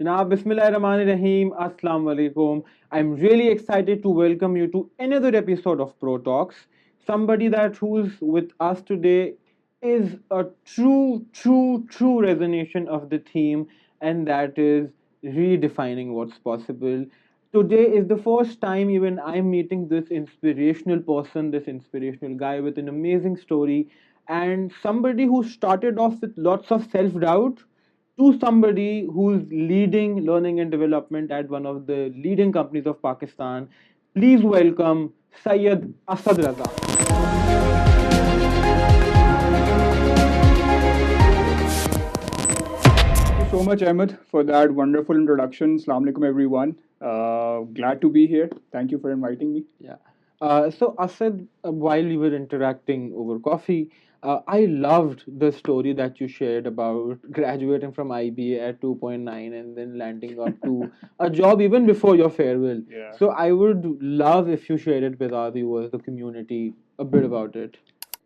Janab, Bismillahirrahmanirrahim. Assalamu alaikum. I'm really excited to welcome you to another episode of Pro Talks. Somebody that who's with us today is a true resonation of the theme, and that is redefining what's possible. Today is the first time even I'm meeting this inspirational person, this inspirational guy with an amazing story, and somebody who started off with lots of self doubt to somebody who's leading learning and development at one of the leading companies of Pakistan. Please welcome Syed Asad Raza. Thank you so much, Ahmed, for that wonderful introduction. Assalamu alaikum, everyone. Glad to be here. Thank you for inviting me. Yeah. So Asad, while we were interacting over coffee, I loved the story that you shared about graduating from IBA at 2.9 and then landing up to a job even before your farewell. Yeah. So I would love if you shared it with our viewers, the community, a bit about it.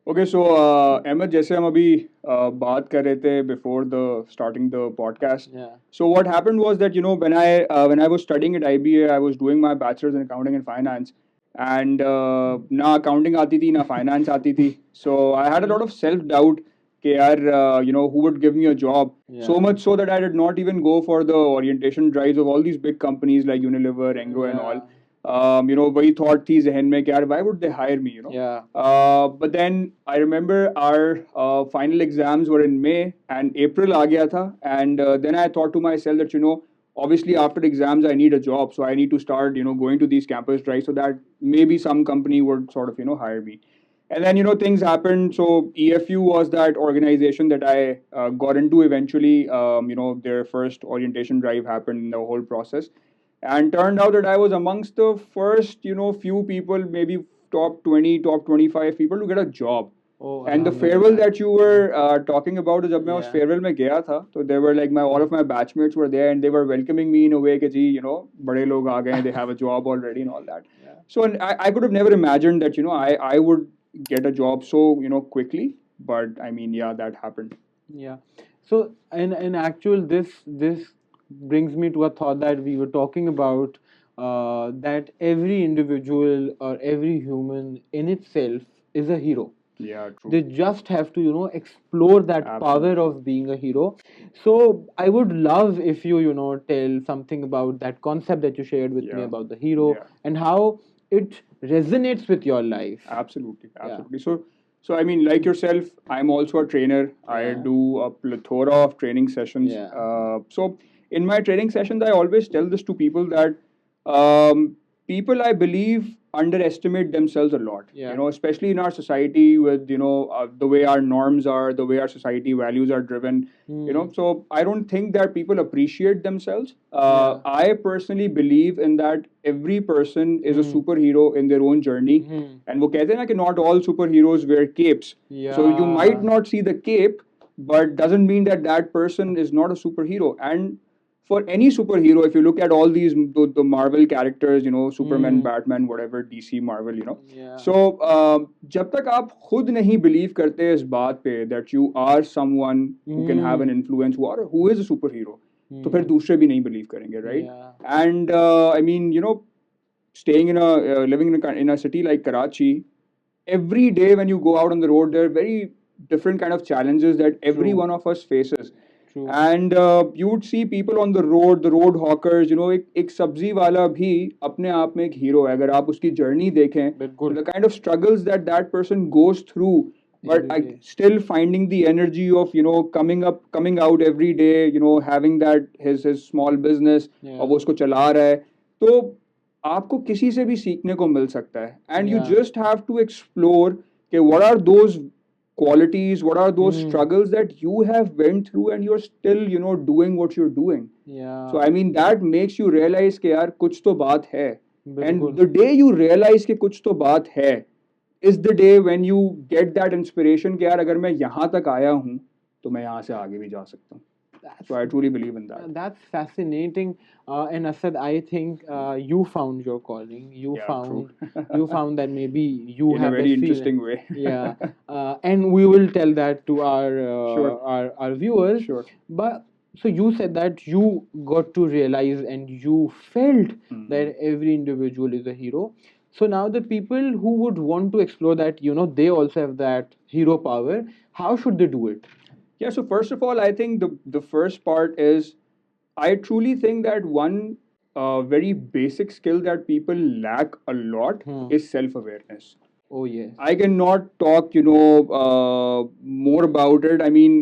Okay, so Ahmed, जैसे हम अभी बात कर रहे थे before the starting the podcast. Yeah. So what happened was that when I was studying at IBA, I was doing my bachelor's in accounting and finance, and ना accounting आती थी ना finance आती थी. So I had a lot of self doubt कि यार who would give me a job. So Yeah. much so that I did not even go for the orientation drives of all these big companies like Unilever, Engro, and all. वही thought थी जहन में कि यार why would they hire me, Yeah. but then I remember our final exams were in May and April आ गया था, and then I thought to myself that obviously after exams I need a job, so I need to start going to these campus drives so that maybe some company would sort of hire me. And then things happened. So EFU was that organization that I got into eventually. Their first orientation drive happened in the whole process, and turned out that I was amongst the first few people, maybe top 20, top 25 people to get a job. Oh, And the Alhamdulillah. farewell that you were talking about is जब मैं उस Yeah. farewell में गया था, so there were like all of my batchmates were there and they were welcoming me in a way कि जी बड़े लोग आ गए, they have a job already and all that. Yeah. So and I could have never imagined that I would get a job so quickly, but I mean that happened. Yeah. So in actual this brings me to a thought that we were talking about, that every individual or every human in itself is a hero. Yeah, true. They just have to explore that power Absolutely. of being a hero. So I would love if you tell something about that concept that you shared with me Yeah. about the hero Yeah. and how it resonates with your life. Absolutely, absolutely. So I mean, like yourself, I'm also a trainer. I Yeah. do a plethora of training sessions. Yeah. So in my training sessions, I always tell this to people that people, I believe, underestimate themselves a lot. Yeah. Especially in our society with the way our norms are, the way our society values are driven. So I don't think that people appreciate themselves. Yeah. I personally believe in that every person is a superhero in their own journey. And वो कहते हैं ना कि not all superheroes wear capes. So you might not see the cape, but doesn't mean that that person is not a superhero. And for any superhero, if you look at all these the Marvel characters, Superman, Batman, whatever, DC, Marvel, Yeah. So जब तक आप खुद नहीं believe करते इस बात पे that you are someone who can have an influence, who is a superhero, तो फिर दूसरे भी नहीं believe करेंगे, right? Yeah. And I mean, staying in a living in a city like Karachi, every day when you go out on the road, there are very different kind of challenges that every True. one of us faces. True. And you would see people on the road hawkers, एक सब्जी वाला भी अपने आप में एक hero है अगर आप उसकी जर्नी देखें. बिल्कुल. The kind of struggles that person goes through, but Every day. still finding the energy of coming out every day, having that his small business, Yeah. और वो उसको चला रहा है, तो आपको किसी से भी सीखने को मिल सकता है. And you Yeah. just have to explore कि what are those qualities, what are those struggles that you have went through and you're still doing what you're doing. Yeah. So I mean that makes you realize कि यार कुछ तो बात है. बिल्कुल. And the day you realize कि कुछ तो बात है is the day when you get that inspiration कि यार अगर मैं यहाँ तक आया हूँ तो मैं यहाँ से आगे भी जा सकता हूँ. So I truly believe in that. That's fascinating. And Asad, I think you found your calling. You Yeah, found that maybe you In a have very that interesting feeling. way. Yeah. And we will tell that to our Sure. our viewers. Sure. But So you said that you got to realize and you felt Hmm. that every individual is a hero. So now the people who would want to explore that, they also have that hero power. How should they do it? Yeah, so first of all, I think the first part is I truly think that one very basic skill that people lack a lot is self awareness. Oh yes. I cannot talk, more about it. I mean,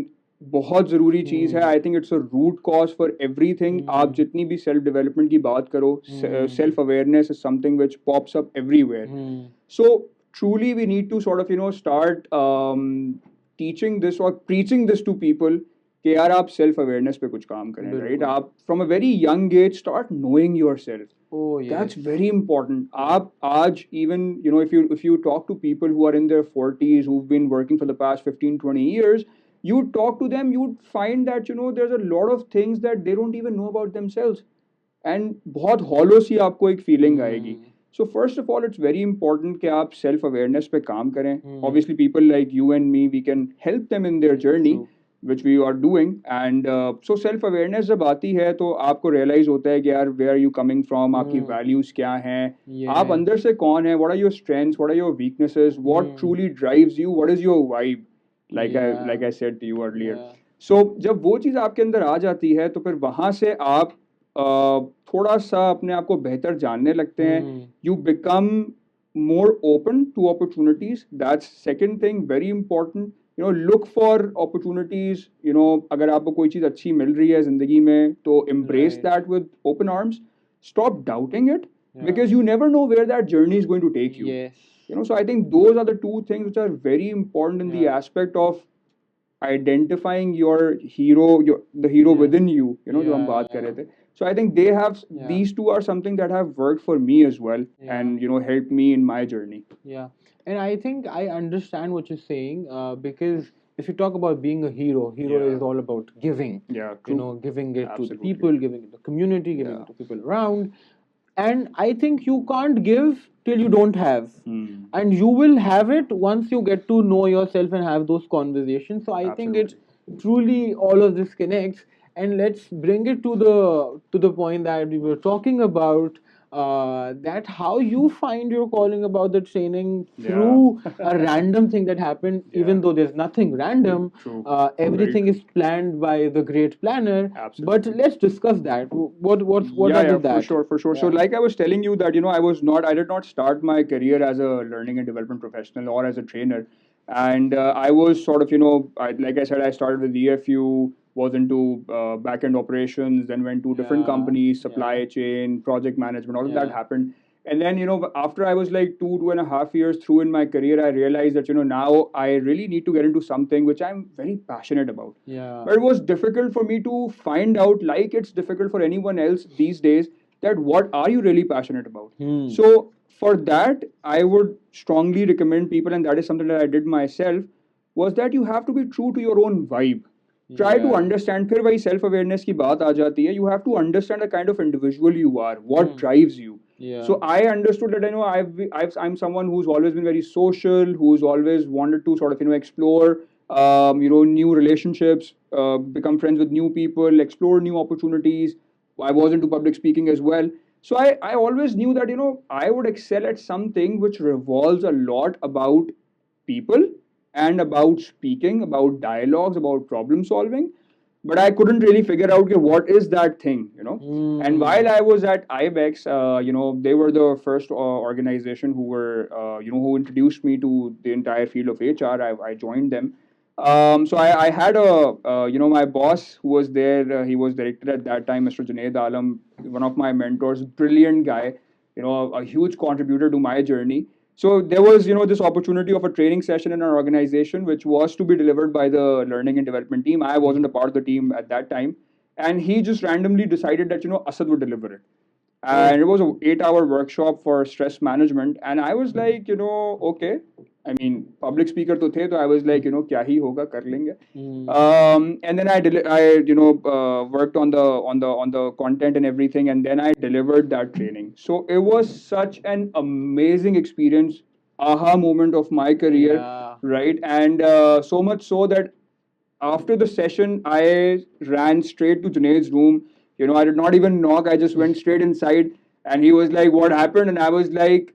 बहुत ज़रूरी चीज़ है. I think it's a root cause for everything. आप जितनी भी self development की बात करो, self awareness is something which pops up everywhere. So truly, we need to sort of start teaching this or preaching this to people कि यार आप self awareness पे कुछ काम करें, right? बिल्कुल. आप from a very young age start knowing yourself. Oh yes. That's very important. आप आज even if you talk to people who are in their 40s who've been working for the past 15, 20 years, you talk to them, you'd find that there's a lot of things that they don't even know about themselves. And बहुत hollow सी आपको एक feeling आएगी. So first of all, it's very important कि आप self awareness पे काम करें. Obviously, people like you and me, we can help them in their journey, which we are doing. And so self awareness जब आती है तो आपको realize होता है कि यार where are you coming from, आपकी values क्या हैं, आप अंदर से कौन है, what are your strengths, what are your weaknesses, what truly drives you, what is your vibe, like I said to you earlier. So जब वो चीज़ आपके अंदर आ जाती है तो फिर वहाँ से आप थोड़ा सा अपने आप को बेहतर जानने लगते हैं. You become more open to opportunities. That's second thing, very important. Look for opportunities. अगर आपको कोई चीज़ अच्छी मिल रही है जिंदगी में तो embrace that with open arms. Stop doubting it because you never know where that journey is going to take you. Yes. So I think those are the two things which are very important in the aspect of identifying your hero, the hero within you, जो हम बात कर रहे थे. So I think they have these two are something that have worked for me as well, and helped me in my journey. Yeah, and I think I understand what you're saying, because if you talk about being a hero, Yeah. is all about giving. Yeah, true. Giving it to the Absolutely. people, giving it to the community, giving Yeah. it to people around. And I think you can't give till you don't have. And you will have it once you get to know yourself and have those conversations. So I think it truly all of this connects. And let's bring it to the point that we were talking about, that how you find your calling about the training through a random thing that happened, even though there's nothing random. True. Everything Very is planned by the great planner. Absolutely. But let's discuss that. What Yeah, did that? for sure. So, like I was telling you that I did not start my career as a learning and development professional or as a trainer, and I was sort of like I said, I started with EFU, was into back end operations, then went to different companies, supply chain, project management, all of that happened. And then after I was like 2.5 years through in my career, I realized that now I really need to get into something which I'm very passionate about. Yeah. But it was difficult for me to find out, like it's difficult for anyone else these days, that what are you really passionate about. So for that, I would strongly recommend people, and that is something that I did myself, was that you have to be true to your own vibe. Try to understand. फिर वही self awareness की बात आ जाती है. You have to understand the kind of individual you are, what drives you. Yeah. So I understood that I'm someone who's always been very social, who's always wanted to sort of explore new relationships, become friends with new people, explore new opportunities. I was into public speaking as well. So I always knew that I would excel at something which revolves a lot about people and about speaking, about dialogues, about problem solving. But I couldn't really figure out okay, what is that thing. And while I was at IBEX, they were the first organization who were, who introduced me to the entire field of HR. I joined them. So I had my boss who was there. He was director at that time, Mr. Junaid Alam, one of my mentors, brilliant guy. A huge contributor to my journey. So there was, this opportunity of a training session in our organization, which was to be delivered by the learning and development team. I wasn't a part of the team at that time, and he just randomly decided that Asad would deliver it. And it was an 8-hour workshop for stress management, and I was like, okay. I mean, public speaker to the, so I was like, kya hi hoga, kar lenge. And then I worked on the content and everything, and then I delivered that training. So it was such an amazing experience, aha moment of my career, Yeah. right? And so much so that after the session, I ran straight to Junaid's room. I did not even knock. I just went straight inside, and he was like, "What happened?" And I was like,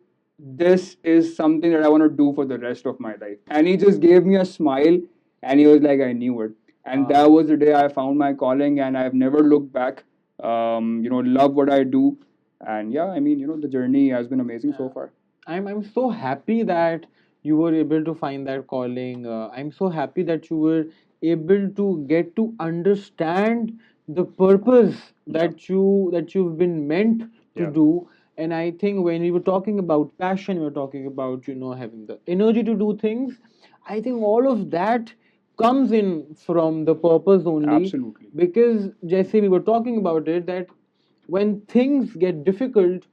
"This is something that I want to do for the rest of my life." And he just gave me a smile, and he was like, "I knew it." And that was the day I found my calling, and I've never looked back. Love what I do, and yeah, I mean, the journey has been amazing so far. I'm so happy that you were able to find that calling. I'm so happy that you were able to get to understand the purpose that you've been meant to Yeah. do. And I think when we were talking about passion, we were talking about having the energy to do things. I think all of that comes in from the purpose only. Absolutely. Because Jesse, we were talking about it that when things get difficult,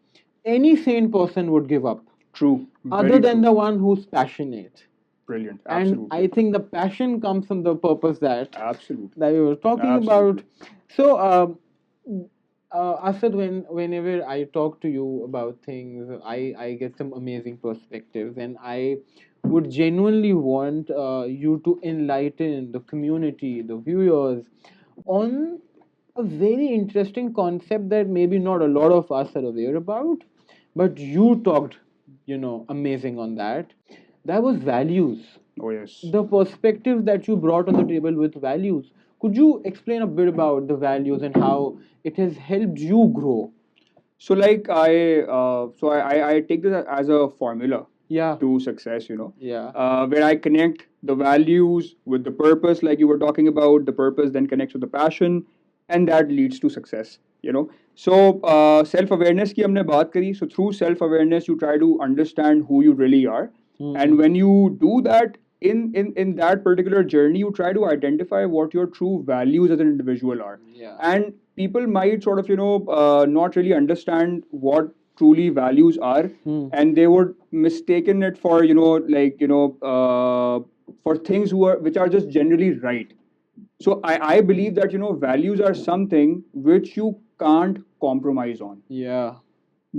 any sane person would give up, True. other Very than true. the one who's passionate. Brilliant. And Absolutely. I think the passion comes from the purpose Absolutely. that we were talking about. Absolutely. So, Asad, whenever I talk to you about things, I get some amazing perspectives, and I would genuinely want you to enlighten the community, the viewers, on a very interesting concept that maybe not a lot of us are aware about, but you talked, amazing on that. That was values. Oh, yes. The perspective that you brought on the table with values. Could you explain a bit about the values and how it has helped you grow? So, like, I take this as a formula Yeah. to success, Yeah. where I connect the values with the purpose, like you were talking about. The purpose then connects with the passion, and that leads to success. So self awareness की हमने बात करी. So through self awareness, you try to understand who you really are, and when you do that in that particular journey, you try to identify what your true values as an individual are. Yeah. And people might sort of not really understand what truly values are, and they would mistaken it for for things which are just generally right. So I believe that values are something which you can't compromise on, Yeah.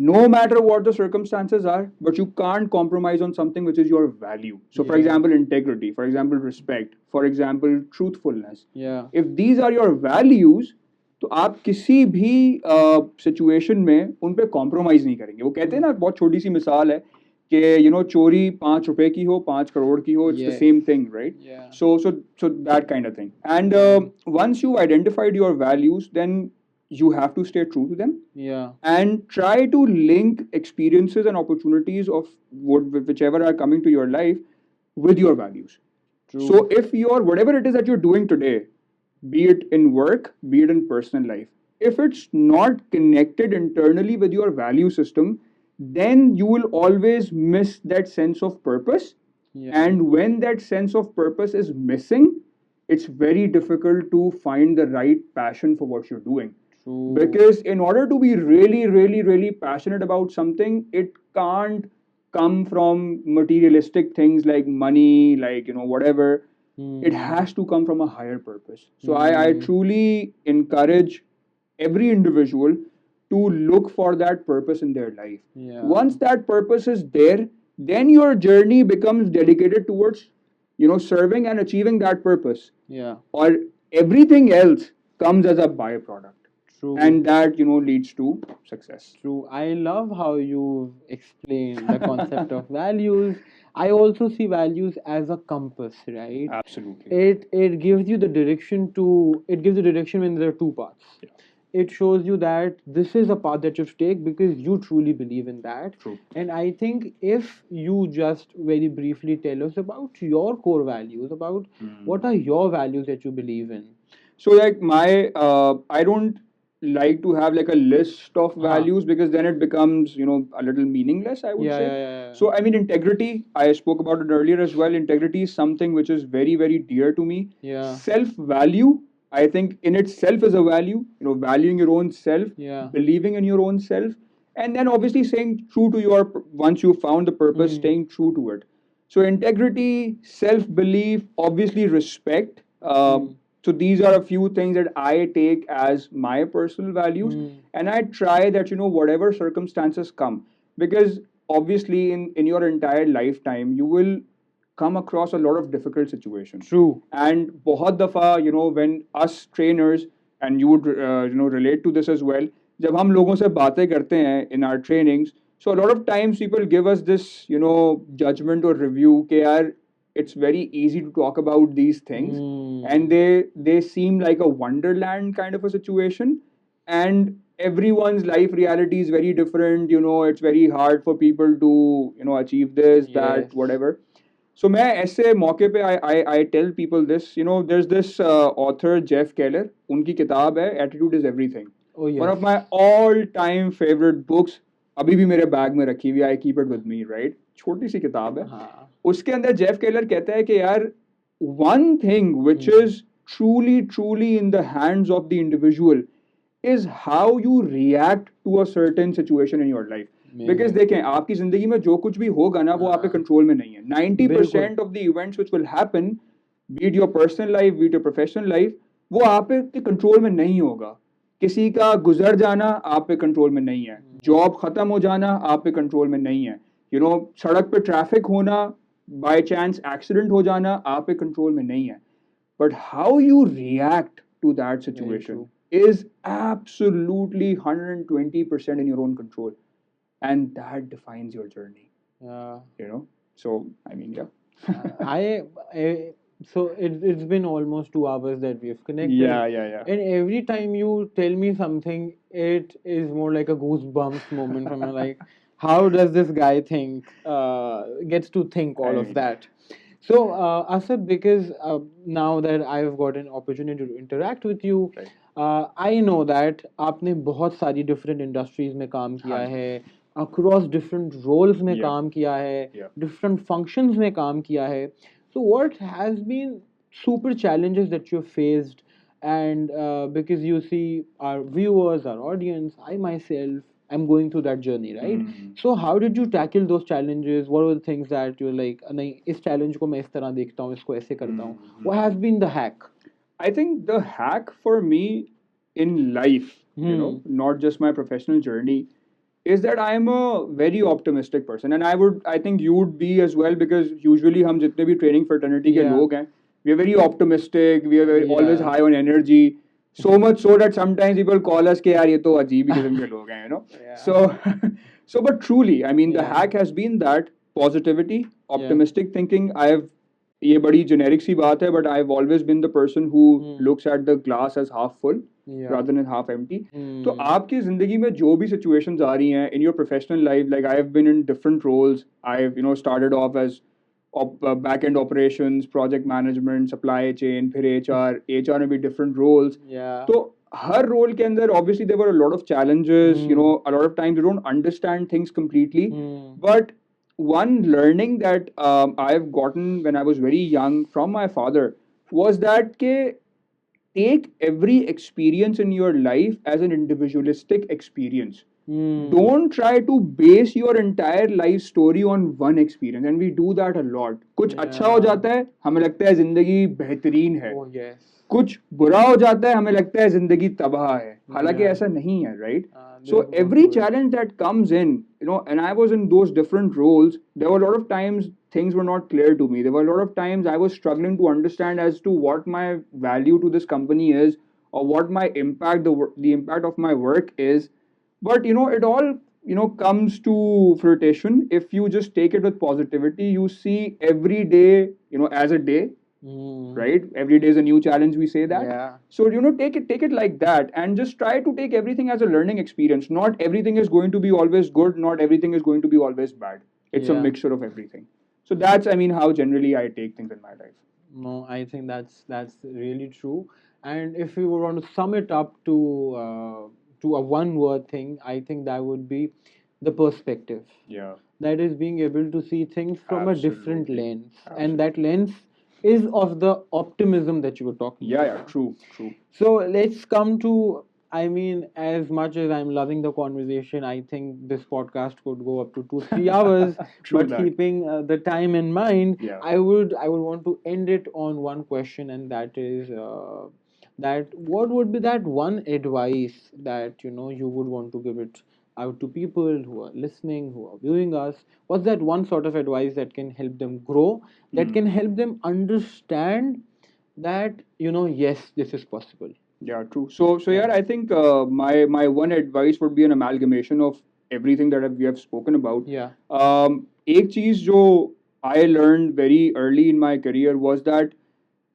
no matter what the circumstances are, but you can't compromise on something which is your value. So for Yeah. example, integrity, for example, respect, for example, truthfulness. Yeah. If these are your values, तो आप किसी भी situation में उन पे compromise नहीं करेंगे. वो कहते हैं ना, बहुत छोटी सी मिसाल है कि चोरी 5 रुपए की हो 5 करोड़ की हो, it's the Yes. same thing, right? Yeah. So that kind of thing. And once you've identified your values, then you have to stay true to them Yeah. and try to link experiences and opportunities of whichever are coming to your life with your values. True. So if you're whatever it is that you're doing today, be it in work, be it in personal life, if it's not connected internally with your value system, then you will always miss that sense of purpose. Yeah. And when that sense of purpose is missing, it's very difficult to find the right passion for what you're doing. True. Because in order to be really, really, really passionate about something, it can't come from materialistic things like money, like whatever. It has to come from a higher purpose. So I truly encourage every individual to look for that purpose in their life. Yeah. Once that purpose is there, then your journey becomes dedicated towards serving and achieving that purpose. Yeah. Or everything else comes as a byproduct. True. And that leads to success. True. I love how you explain the concept of values. I also see values as a compass, right? Absolutely. It gives you the direction it gives you direction when there are two paths. Yeah. It shows you that this is a path that you should take because you truly believe in that. True. And I think if you just very briefly tell us about your core values, about what are your values that you believe in. So like I don't like to have like a list of values because then it becomes a little meaningless, I would Yeah, say. yeah. So I mean, integrity, I spoke about it earlier as well. Integrity is something which is very, very dear to me. Yeah. Self value, I think in itself is a value. Valuing your own self, Yeah. believing in your own self, and then obviously staying true to once you found the purpose, staying true to it. So integrity, self belief, obviously respect. So these are a few things that I take as my personal values, and I try that whatever circumstances come, because obviously in your entire lifetime you will come across a lot of difficult situations. True. And बहुत दफा, when us trainers, and you would relate to this as well, जब हम लोगों से बातें करते हैं in our trainings, so a lot of times people give us this judgment or review कि यार it's very easy to talk about these things, and they seem like a wonderland kind of a situation, and everyone's life reality is very different. It's very hard for people to achieve this, that, Yes. whatever. So मैं ऐसे मौके पे I tell people this. There's this author Jeff Keller. उनकी किताब है Attitude is Everything. Oh One yes. of my all-time favorite books. अभी भी मेरे बैग में रखी हुई, I keep it with me, right? छोटी सी किताब है. हाँ. उसके अंदर जेफ केलर कहता है कि यार, one thing which is truly in the hands of the individual is how you react to a certain situation in your life. Because देखें, आपकी जिंदगी में जो कुछ भी होगा ना, वो आपके कंट्रोल में नहीं है. 90% of the events which will happen, be it your personal life, be it your professional life, वो आपके कंट्रोल में नहीं होगा. किसी का गुजर जाना आप पे कंट्रोल में नहीं है. जॉब खत्म हो जाना आप पे कंट्रोल में नहीं है. सड़क पे ट्रैफिक होना, बाय चांस एक्सीडेंट हो जाना आप पे कंट्रोल में नहीं है. But how you react to that situation is absolutely 120% in your own control, and that defines your journey. So I mean, yeah. I so it's been almost 2 hours that we've connected. Yeah. And every time you tell me something, it is more like a goosebumps moment from me. Like, how does this guy think? Gets to think all of that. So, Asad, because now that I've got an opportunity to interact with you, Right. I know that आपने बहुत सारी different industries में काम किया हाँ जी. है, across different roles में Yeah. काम किया है, Yeah. different functions में काम किया है. So, what has been super challenges that you faced? And because you see our viewers, our audience, I myself, I'm going through that journey, right? So how did you tackle those challenges? What were the things that you're like, नहीं इस challenge को मैं इस तरह देखता हूँ, इसको ऐसे करता हूँ. What has been the hack? I think the hack for me in life, not just my professional journey, is that I am a very optimistic person, and I think you would be as well, because usually हम जितने भी training fraternity के Yeah. लोग हैं, we are very optimistic, we are always Yeah. high on energy, so much so that sometimes people call us कि यार ये तो अजीब ही किस्म के लोग हैं, Yeah. So but truly, I mean, the Yeah. hack has been that positivity, optimistic thinking. ये बड़ी generic सी बात है, but I've always been the person who looks at the glass as half full Yeah. rather than half empty. तो आपकी जिंदगी में जो भी situations आ रही हैं in your professional life, like I have been in different roles. I've started off as back-end operations, project management, supply chain, फिर HR में भी different roles. Yeah. तो हर role के अंदर obviously there were a lot of challenges. A lot of times you don't understand things completely, but one learning that I've gotten when I was very young from my father was that take every experience in your life as an individualistic experience. Don't try to base your entire life story on one experience, and we do that a lot. कुछ अच्छा हो जाता है, हमें लगता है जिंदगी बेहतरीन है. Oh yes. कुछ बुरा हो जाता है, हमें लगता है जिंदगी तबाह है. हालांकि ऐसा नहीं है, right? So every challenge that comes in, and I was in those different roles, there were a lot of times things were not clear to me. There were a lot of times I was struggling to understand as to what my value to this company is, or what my impact, the impact of my work is. But it all comes to fruition if you just take it with positivity. You see every day as a day, right? Every day is a new challenge, we say that. Yeah. So take it like that, and just try to take everything as a learning experience. Not everything is going to be always good, not everything is going to be always bad. It's a Yeah. mixture of everything. So that's, I mean, how generally I take things in my life. No, I think that's really true. And if we would want to sum it up to a one word thing, I think that would be the perspective. Yeah. That is being able to see things from a different Absolutely. lens, and that lens is of the optimism that you were talking Yeah, about. true. So let's come to, I mean, as much as I'm loving the conversation, I think this podcast could go up to 2-3 hours. True But that. keeping the time in mind, Yeah. I would want to end it on one question, and that is that what would be that one advice that you would want to give it out to people who are listening, who are viewing us? What's that one sort of advice that can help them grow, that can help them understand that, yes, this is possible? Yeah, true. So yeah, I think my one advice would be an amalgamation of everything that we have spoken about. Yeah. एक चीज जो I learned very early in my career was that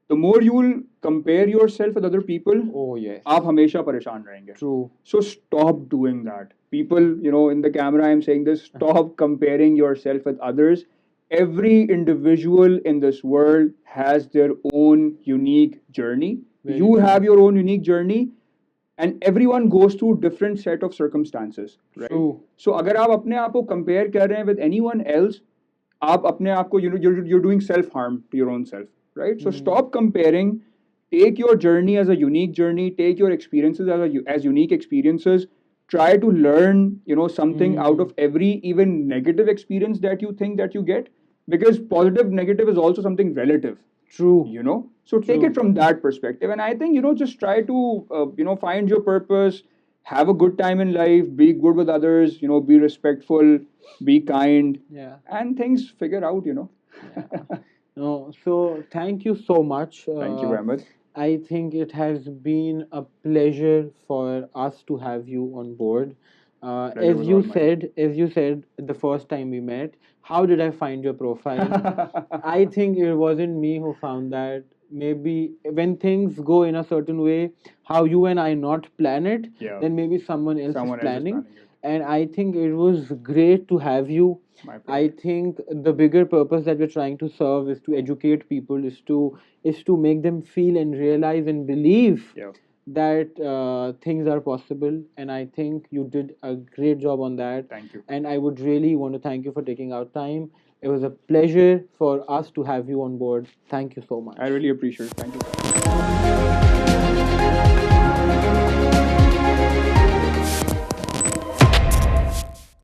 the more you will compare yourself with other people, Oh, yes. आप हमेशा परेशान रहेंगे. True. So stop doing that. People, in the camera, I'm saying this. Stop comparing yourself with others. Every individual in this world has their own unique journey. Very You true. have your own unique journey, and everyone goes through different set of circumstances, right? True. So अगर आप अपने आप को compare कर रहे हैं with anyone else, आप अपने आप को you're doing self harm to your own self, right? So stop comparing. Take your journey as a unique journey. Take your experiences as unique experiences. Try to learn something out of every even negative experience that you think that you get, because positive negative is also something relative. True. So take True. it from that perspective, and I think just try to find your purpose, have a good time in life, be good with others, be respectful, be kind, Yeah. and things figure out. Yeah. No, so thank you so much. Thank you, Ahmed. I think it has been a pleasure for us to have you on board. Pleasure As was you all mine. said the first time we met, how did I find your profile? I think it wasn't me who found that. Maybe when things go in a certain way, how you and I not plan it, Yeah. then maybe someone else Someone is else is planning. planning it. And I think it was great to have you. My pleasure. I think the bigger purpose that we're trying to serve is to educate people, is to make them feel and realize and believe Yeah. that things are possible. And I think you did a great job on that. Thank you. And I would really want to thank you for taking our time. It was a pleasure for us to have you on board. Thank you so much. I really appreciate it. Thank you.